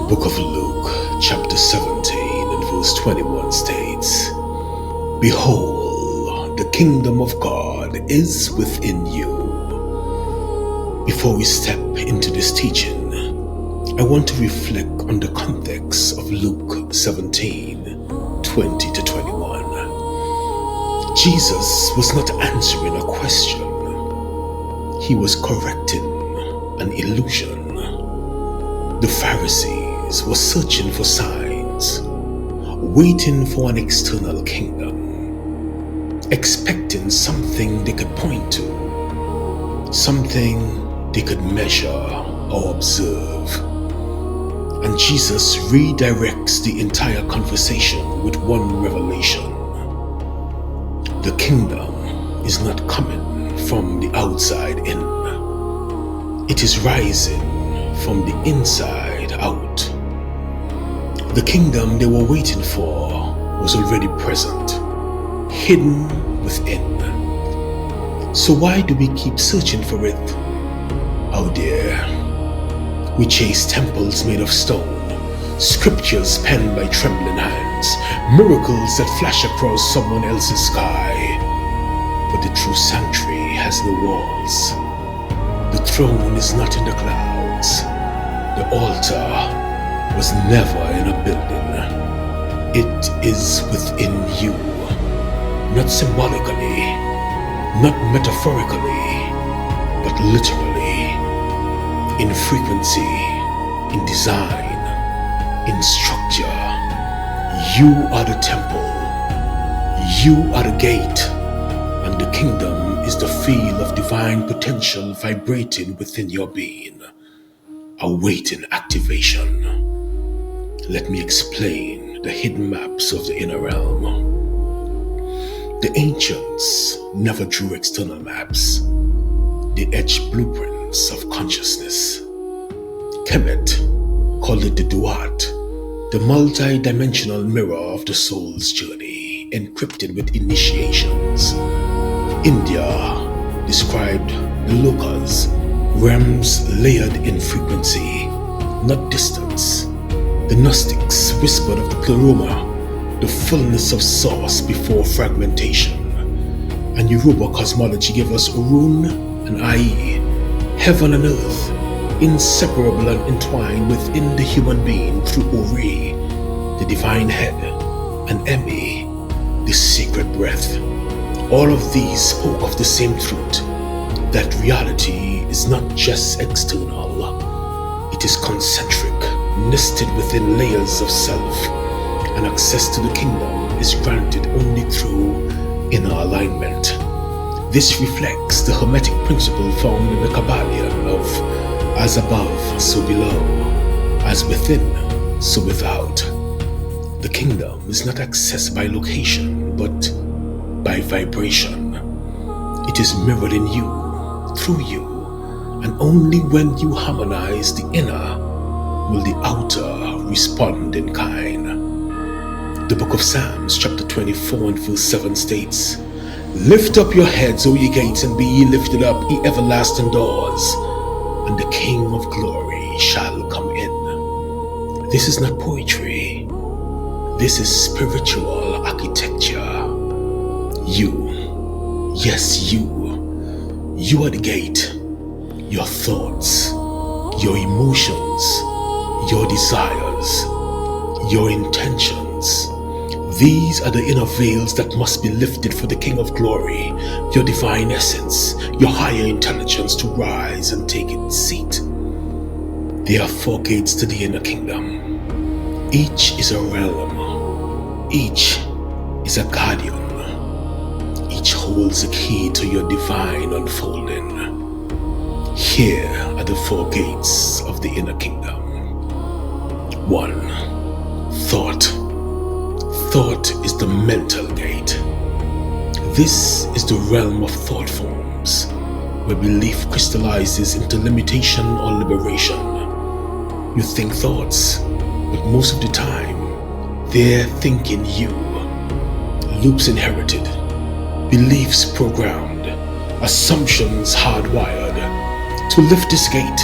Book of Luke, chapter 17 and verse 21 states, "Behold, the kingdom of God is within you." Before we step into this teaching, I want to reflect on the context of Luke 17:20 to 21. Jesus was not answering a question, he was correcting an illusion. The Pharisees were searching for signs, waiting for an external kingdom, expecting something they could point to, something they could measure or observe. And Jesus redirects the entire conversation with one revelation. The kingdom is not coming from the outside in. It is rising from the inside out. The kingdom they were waiting for was already present, hidden within. So why do we keep searching for it? Oh dear. We chase temples made of stone, scriptures penned by trembling hands, miracles that flash across someone else's sky. But the true sanctuary has no walls. The throne is not in the clouds. The altar was never in a building. It is within you, not symbolically, not metaphorically, but literally, in frequency, in design, in structure. You are the temple, you are the gate, and the kingdom is the field of divine potential vibrating within your being, awaiting activation. Let me explain the hidden maps of the inner realm. The ancients never drew external maps. They etched blueprints of consciousness. Kemet called it the Duat, the multi-dimensional mirror of the soul's journey, encrypted with initiations. India described the Lokas, realms layered in frequency, not distance. The Gnostics whispered of the pleroma, the fullness of source before fragmentation. And Yoruba cosmology gave us Orun and Ai, heaven and earth, inseparable and entwined within the human being through Ori, the divine head, and Emi, the sacred breath. All of these spoke of the same truth, that reality is not just external, it is concentric, nested within layers of self, and access to the kingdom is granted only through inner alignment. This reflects the Hermetic principle found in the Kybalion of as above, so below, as within, so without. The kingdom is not accessed by location, but by vibration. It is mirrored in you, through you, and only when you harmonize the inner will the outer respond in kind. The book of Psalms, chapter 24 and verse 7 states, "Lift up your heads, O ye gates, and be ye lifted up, ye everlasting doors, and the King of glory shall come in." This is not poetry. This is spiritual architecture. You, yes you are the gate. Your thoughts, your emotions, your desires, your intentions. These are the inner veils that must be lifted for the King of Glory, your divine essence, your higher intelligence to rise and take its seat. There are 4 gates to the inner kingdom. Each is a realm. Each is a guardian. Each holds a key to your divine unfolding. Here are the 4 gates of the inner kingdom. 1. Thought. Thought is the mental gate. This is the realm of thought forms, where belief crystallizes into limitation or liberation. You think thoughts, but most of the time, they're thinking you. Loops inherited, beliefs programmed, assumptions hardwired. To lift this gate,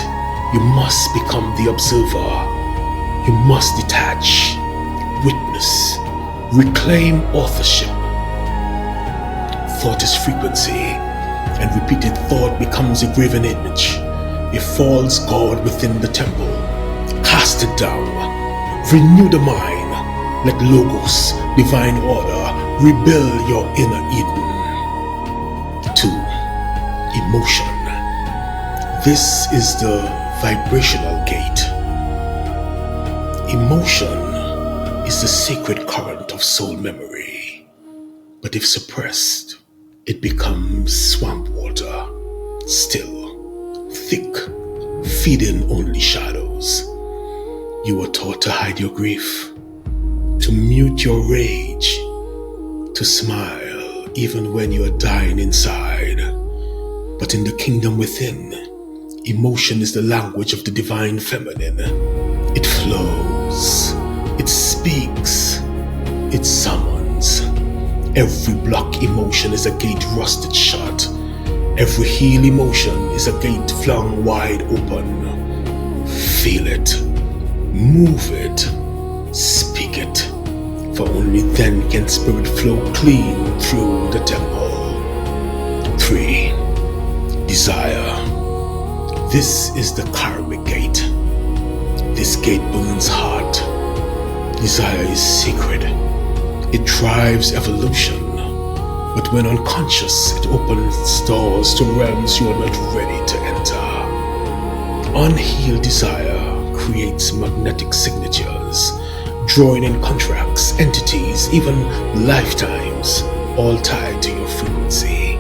you must become the observer. You must detach, witness, reclaim authorship. Thought is frequency, and repeated thought becomes a graven image, a false god within the temple. Cast it down, renew the mind, let Logos, divine order, rebuild your inner Eden. 2. Emotion. This is the vibrational gate. Emotion is the sacred current of soul memory, but if suppressed, it becomes swamp water, still, thick, feeding only shadows. You were taught to hide your grief, to mute your rage, to smile even when you are dying inside. But in the kingdom within, emotion is the language of the divine feminine. It flows, it speaks, it summons. Every block emotion is a gate rusted shut. Every heel emotion is a gate flung wide open. Feel it, move it, speak it, for only then can spirit flow clean through the temple. 3. Desire. This is the Karmic gate. This gate burns hot. Desire is sacred. It drives evolution. But when unconscious, it opens doors to realms you are not ready to enter. Unhealed desire creates magnetic signatures, drawing in contracts, entities, even lifetimes, all tied to your frequency.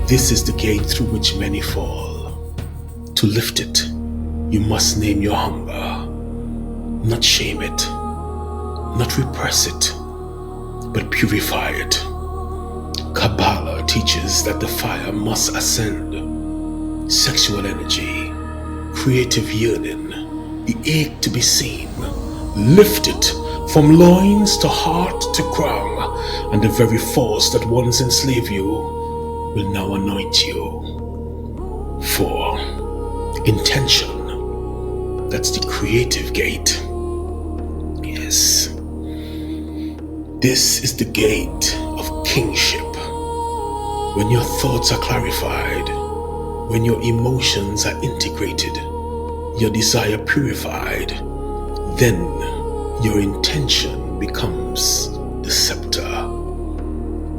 This is the gate through which many fall. To lift it, you must name your hunger, not shame it, not repress it, but purify it. Kabbalah teaches that the fire must ascend. Sexual energy, creative yearning, the ache to be seen, lift it from loins to heart to crown, and the very force that once enslaved you will now anoint you. 4. Intention. That's the creative gate. Yes. This is the gate of kingship. When your thoughts are clarified, when your emotions are integrated, your desire purified, then your intention becomes the scepter.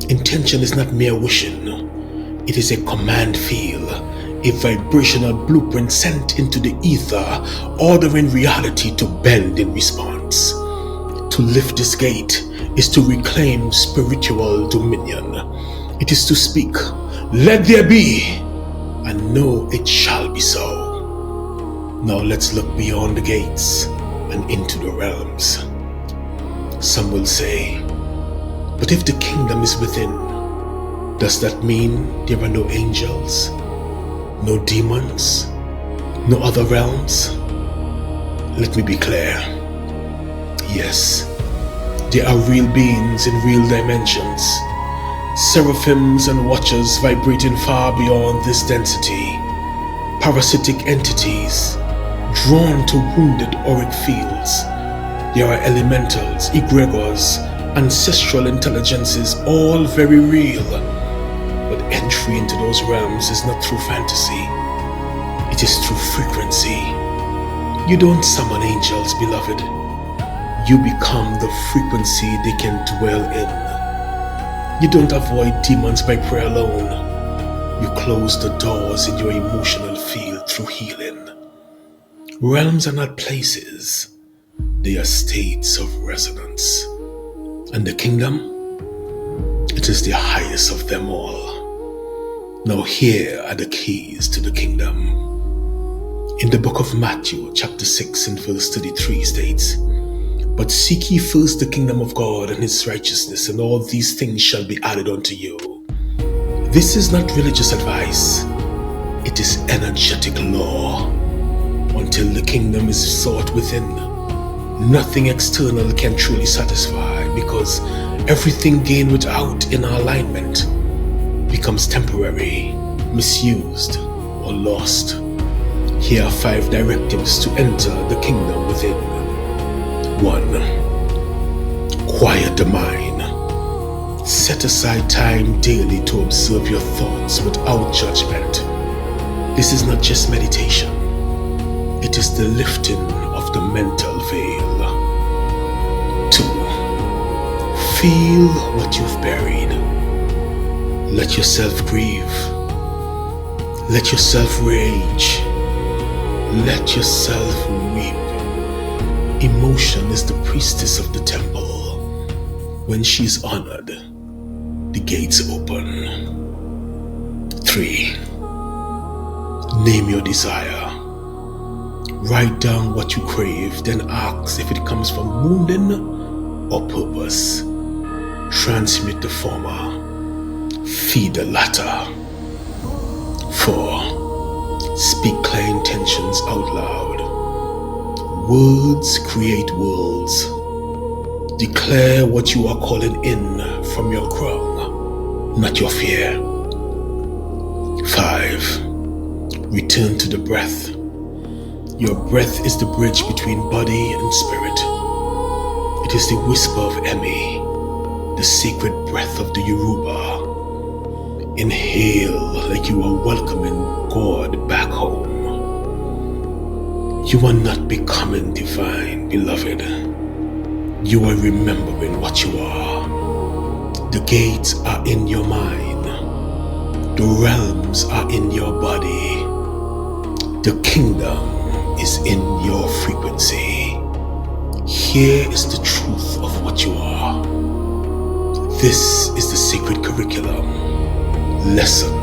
Intention is not mere wishing. It is a command field, a vibrational blueprint sent into the ether, ordering reality to bend in response. To lift this gate is to reclaim spiritual dominion. It is to speak, "Let there be," and know it shall be so. Now let's look beyond the gates and into the realms. Some will say, but if the kingdom is within, does that mean there are no angels, no demons, no other realms? Let me be clear. Yes, there are real beings in real dimensions, seraphims and watchers vibrating far beyond this density, parasitic entities drawn to wounded auric fields. There are elementals, egregores, ancestral intelligences, all very real. But entry into those realms is not through fantasy. It is through frequency. You don't summon angels, beloved. You become the frequency they can dwell in. You don't avoid demons by prayer alone. You close the doors in your emotional field through healing. Realms are not places. They are states of resonance. And the kingdom? It is the highest of them all. Now here are the keys to the kingdom. In the book of Matthew, chapter 6 and verse 33 states, "But seek ye first the kingdom of God and his righteousness, and all these things shall be added unto you." This is not religious advice. It is energetic law. Until the kingdom is sought within, nothing external can truly satisfy, because everything gained without inner alignment becomes temporary, misused, or lost. Here are 5 directives to enter the kingdom within. 1. Quiet the mind. Set aside time daily to observe your thoughts without judgment. This is not just meditation. It is the lifting of the mental veil. 2. Feel what you've buried. Let yourself grieve. Let yourself rage. Let yourself weep. Emotion is the priestess of the temple. When she is honored, the gates open. 3. Name your desire. Write down what you crave, then ask if it comes from wounding or purpose. Transmit the former, feed the latter. 4. Speak clear intentions out loud. Words create worlds. Declare what you are calling in from your crown, not your fear. 5. Return to the breath. Your breath is the bridge between body and spirit. It is the whisper of Emi, the sacred breath of the Yoruba. Inhale like you are welcoming God back home. You are not becoming divine, beloved. You are remembering what you are. The gates are in your mind. The realms are in your body. The kingdom is in your frequency. Here is the truth of what you are. This is the sacred curriculum. Lesson